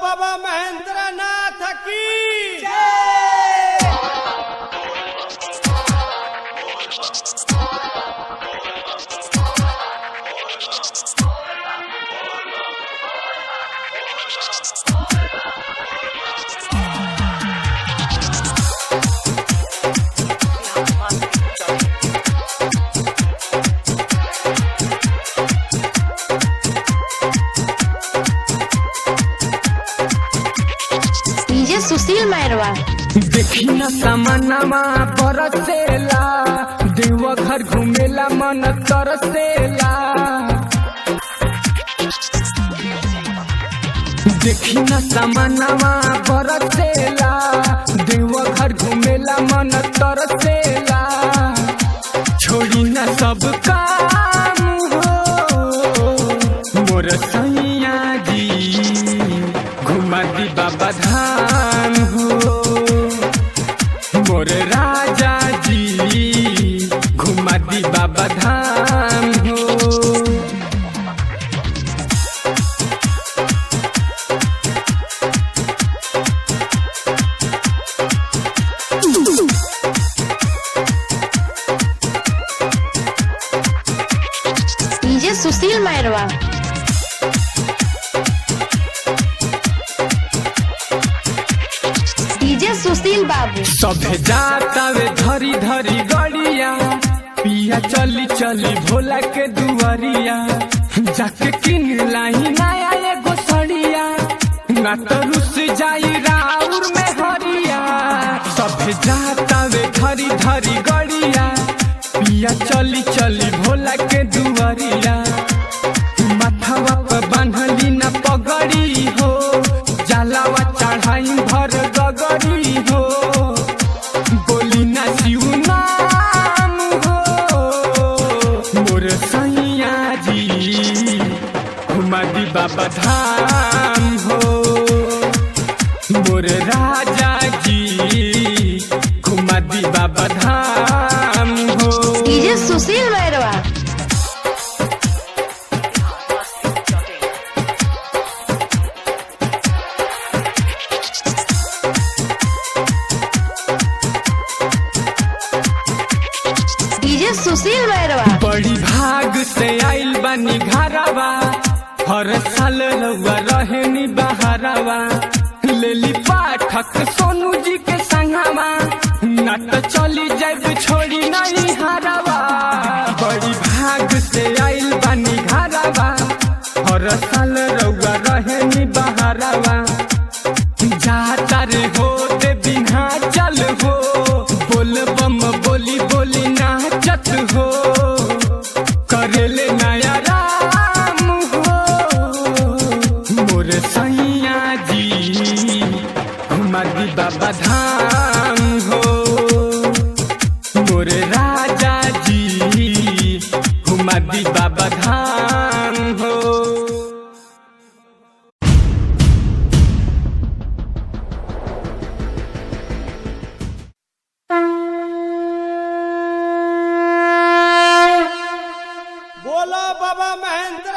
बाबा महेंद्र नाथ की सुशील मैरवा देखी न सामनवा बरसेला देवघर घूमेला मन तरसेला। देखी न सामनवा बरसेला देवघर घूमेला मन तरसेला। छोड़ी न सब काम हो मोर सैया जी घुमा दी बाबा धाम हो मोर राजा जी घुमा दी बाबा धाम हो। डीजे सुशील मैरवा डीजे सुशील बाबू सभे जाता वे धरी धरी गड़िया पिया चली चली भोला के दुआरिया जाके किन लाई नया एगो सड़िया ना तो रुस जाई राउर में हरिया। सभे जाता वे धरी धरी गड़िया पिया चली चली भोला के दुआरिया माथवा पर बांधली न पगड़ी हो जलावा चढ़ाई भर गगरी हो बोली ना शिव नाम हो मोर सैया जी घुमा दी बाबा धाम हो मोर राजा जी घुमा दी बाबा धाम हो। डीजे सुशील मैरवा डीजे सुशील मैरवा बड़ी भाग से आइल बानी घरवा हर साल रउआ रहेनी बहरवा लेली पाठक सोनू जी के संगवा ना तो चली जाब छोड़ी नहीं हरवा। बड़ी भाग से आइल बानी घरवा हर साल रउआ रहेनी बहरवा जाता रे हो दे बिना चल हो बोल बम बोली बोली नाचत हो करेले नया राम हो मोर सैया जी घुमा दी बाबा धाम हो मोर राजा जी घुमा दी बाबा धाम हो। बोलो बाबा महेंद्र